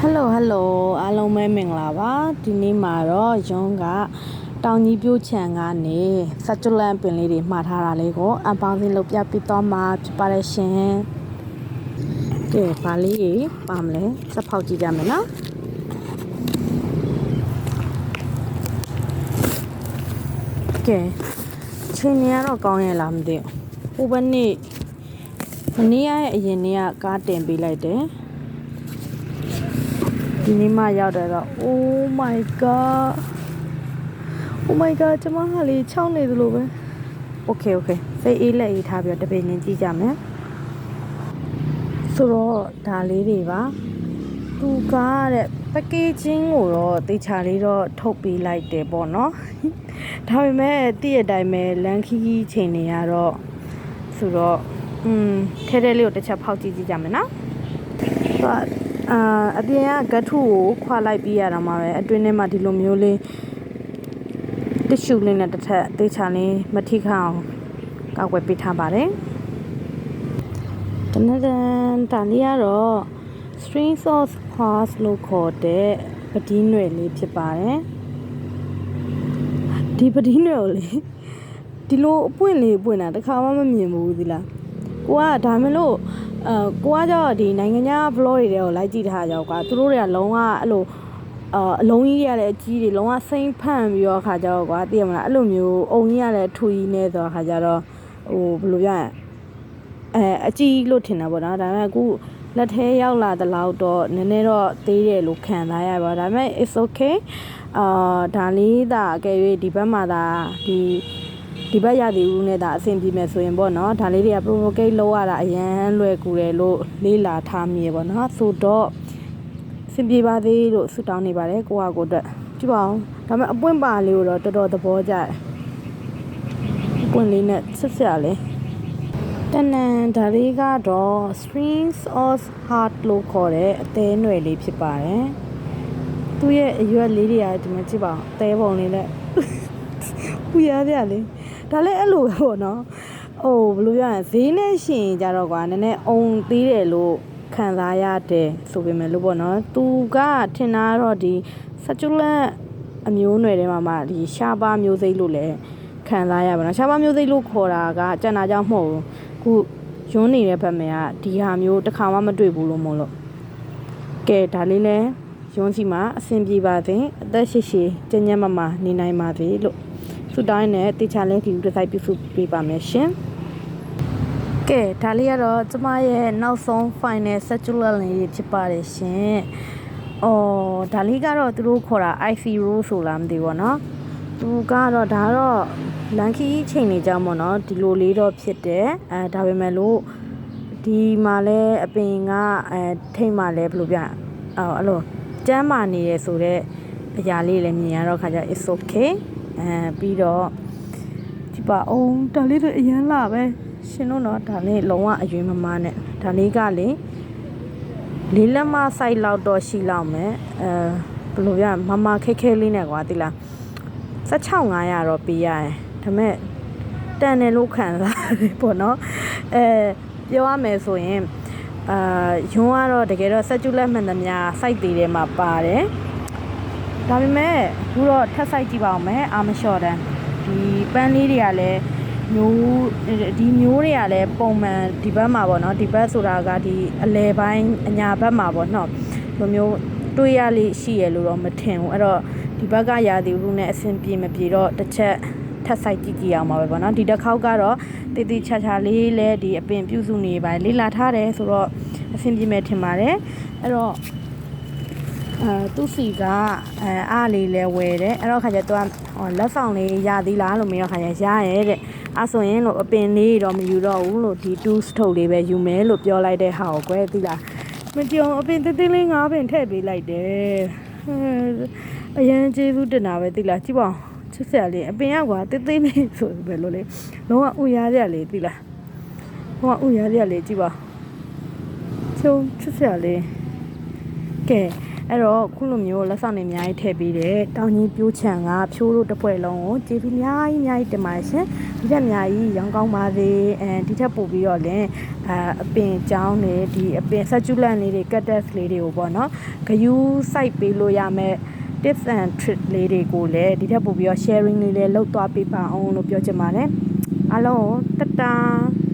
Hello အားလုံးပဲမင်္ဂလာပါဒီနေ့မှာတော့ရုံးကတောင်ကြီးပြို့ချံကနေဆတ်ကျွလန်ပင်လေးတွေမှားထားတာလေးကိုအပေါင်းစင်းလုပ်ပြပေးတော့မှာဖြစ်ပါတယ်ရှင်ကဲဘာလေးကြီးပါမလဲစက်ဖောက်ကြည့်ကြမယ်နော်ကဲချင်းနေရတော့ကောင်းရလားမသိဘူးဟိုဘက်နေ့မနေ့ရဲ့အရင်နေ့ကကားတင်ပေးလိုက်တယ်ဒီနေ့မှရောက်တယ်တော့ Oh my god ကျမဟာလေးချောင်းနေသလိုပဲ Okay စိတ်အေးလက်အေးထားပြီးတော့တပည့်နေကြည့်ကြမယ်ဆိုတော့ဒါလေးတွေပါသူကားတဲ့ packaging ကိုတော့တေချာလေးတော့ထုတ်ပေးလိုက်တယ်ပေါ့နော်ဒါပေမဲ့တည့်ရတိုင်းပဲလန်ခီချိန်နေရတော့ဆိုတော့ထဲထဲလေးကိုတစ်ချက်ဖောက်ကြည့်ကြမယ်နော်အပြင်ကဂတ်ထုကိုခွာလိုက်ပြီးရတာမှာပဲအတွင်းထဲမှာဒီလိုမျိုးလေးတစ်ရှူလေးနဲ့တစ်ထက်အသေးချာလေးမထိခအောင်ကောက်ွယ်ပေးထားပါတယ်တနဒန်ဒါလေးကတော့ string sauce horse လို့ခေါ်တဲ့ပတိနွယ်လေးဖြစ်ပါတယ်ဒီပတိနွယ်ကိုလေဒီလိုအပွင့်လေးပွင့်တာတခါမှမမြင်ဘူးသီလားကိုကဒါမှမလို့ကိုကကြောက်ဒီနိုင်ငံခြား vlog တွေကိုလိုက်ကြည့်ထားကြကွာသူတို့တွေကလုံးဝအဲ့လိုအလုံးကြီးရတဲ့အကြီးတွေလုံးဝစိမ့်ဖန့်ပြီးတော့ခါကြတော့ကွာသိရမလားအဲ့လိုမျိုးအုံကြီးရတဲ့ထူကြီးနေဆိုတော့ခါကြတော့ဟိုဘယ်လိုပြရအကြီးလို့ထင်တာပေါ့နော်ဒါပေမဲ့အခုလက်ထဲရောက်လာတဲ့လောက်တော့နည်းနည်းတော့သေးတယ်လို့ခံစားရပါဒါပေမဲ့ it's okay ဒါလေးသာအကယ်၍ဒီဘက်မှာသာဒီဘက်ရသည်ဦးနဲ့ဒါအဆင်ပြေမယ်ဆိုရင်ပေါ့နော်ဒါလေးတွေက provocate လုပ်ရတာအရန်လွယ်ကူတယ်လို့လေးလာထားမိရပေါ့နော်ဆိုတော့အဆင်ပြေပါသေးလို့ဆုတောင်းနေပါတယ်ကိုအတွက်ကြည့်ပါဦးဒါပေမဲ့အပွင့်ပါလေးကိုတော့တော်တော်သဘောကျတယ်အပွင့်လေးနဲ့ဆက်လေးတနန်ဒါလေးကတော့ strings of heart လို့ခေါ်တဲ့အသေးအနွယ်လေးဖြစ်ပါတယ်သူ့ရဲ့အရွက်လေးတွေကဒီမှာကြည့်ပါဦးအသေးပုံလေးနဲ့ပူရပြလေဒါလည်းအဲ့လိုပဲပေါ့နော်ဘယ်လိုပြောရလဲဈေးနဲ့ရှင်ကြတော့ကွာနည်းနည်းအုံသေးတယ်လို့ခံစားရတယ်ဆိုပေမဲ့လို့ပေါ့နော်သူကထင်တာတော့ဒီဆတ်ကျွလန့်အမျိုးနွယ်ထဲမှာဒီရှားပါမျိုးစိတ်လို့လည်းခံစားရပါတော့ရှားပါမျိုးစိတ်လို့ခေါ်တာကကြံတာကြောင့်မဟုတ်ဘူးခုရွန်းနေတဲ့ဘက်မှာဒီဟာမျိုးတစ်ခါမှမတွေ့ဘူးလို့မို့လို့ကဲဒါလေးလဲရွန်းစီမှာအဆင်ပြေပါစေအသက်ရှိရှိကျဉ်းကျဉ်းမမနေနိုင်ပါစေလို့ဆုတောင်းနဲ့တေချာလဲဒီဒီဇိုင်းပြုစုပေးပါမယ်ရှင်ကဲဒါလေးကတော့ကျမရဲ့နောက်ဆုံး final circular လေးဖြစ်ပါတယ်ရှင်ဒါလေးကတော့သူတို့ခေါ်တာ IC roll ဆိုလားမသိဘူးเนาะသူကတော့ဒါတော့လန်ခီချိန်နေကြမှာเนาะဒီလိုလေးတော့ဖြစ်တယ်ဒါပေမဲ့လို့ဒီမှာလဲအပင်ကထိတ်မှလဲဘယ်လိုပြအဲ့လိုကျမ်းမာနေရဆိုတော့အရာလေးလည်းမြင်ရတော့ခါကျ it's okay ပြီးတော့ဒီပါအောင်ဒါလေးတွေအရန်လာပဲရှင်တို့တော့ဒါလေးလုံးဝအရွေးမမနဲ့ဒါလေးကလေလေးလက်မဆိုင်လောက်တော့ရှိလောက်မယ်ဘယ်လိုပြမခဲလေးနဲ့ကွာတိလား16500တော့ပေးရတယ်ဒါပေမဲ့တန်တယ်လို့ခံစားတယ်ပေါ့နော်ပြောရမယ်ဆိုရင်ယွန်းကတော့တကယ်တော့ဆက်ကျူလက်မှန်သမျှ site သေးတယ်မှာပါတယ်ဒါပေမဲ့အခုတော့ထပ်ဆိုင်ကြည့်ပါအောင်မယ်အာမလျှော့တန်းဒီပန်းလေးတွေကလည်းမျိုးတွေကလည်းပုံမှန်ဒီဘက်မှာပေါ့နော်ဒီဘက်ဆိုတာကဒီအလဲပိုင်းအညာဘက်မှာပေါ့နော်လိုမျိုးတွေးရလေးရှိရလို့တော့မထင်ဘူးအဲ့တော့ဒီဘက်ကရာသီဥတုနဲ့အဆင်ပြေမပြေတော့တစ်ချက်ထပ်ဆိုင်ကြည့်အောင်ပါပဲပေါ့နော်ဒီတစ်ခေါက်ကတော့တေးသေးချာချာလေးလဲဒီအပင်ပြုစုနေပါလေးလာထားတယ်ဆိုတော့အဆင်ပြေမယ်ထင်ပါတယ်အဲ့တော့သူ့စီကအားလေးလဲဝယ်တယ်အဲ့တော့ခါကျတော့လက်ဆောင်လေးရသေးလားလို့မေးတော့ခါကျရရဲတဲ့အဲ့ဆိုရင်လို့အပင်လေးတော့မယူတော့ဘူးလို့ဒီ tools ထုတ်လေးပဲယူမယ်လို့ပြောလိုက်တဲ့ဟာကိုကွယ်သိလားမကြောင်အပင်သေးသေးလေး၅ပင်ထည့်ပေးလိုက်တယ်အရန်ကျေးဇူးတင်တာပဲသိလားကြည့်ပါဦးချစ်စရာလေးအပင်ကွာသေးသေးလေးဆိုပဲလို့လေလုံးဝဥရရလေးသိလားဟိုကဥရရလေးကြည့်ပါချုံချစ်စရာလေးကဲ အဲ့တော့ခုလိုမျိုးလက်ဆောင်တွေအများကြီးထည့်ပေးတယ်တောင်ကြီးပြိုးချံကဖြိုးတို့တစ်ပွဲလုံးကိုကျေးဇူးအများကြီးတင်ပါတယ်ရှင်ဒီထက်အများကြီးရောင်းကောင်းပါစေဒီထက်ပို့ပြီးတော့လည်းအပင်ကြောင်းတွေဒီအပင်ဆက်ကျူလန့်လေးတွေ cactus လေးတွေကိုပေါ့နော်ဂယူးစိုက်ပေးလို့ရမယ် tips and trick လေးတွေကိုလည်းဒီထက်ပို့ပြီးတော့ sharing လေးလည်းလုပ်သွားပေးပါအောင်လို့ပြောချင်ပါတယ်အားလုံးတတား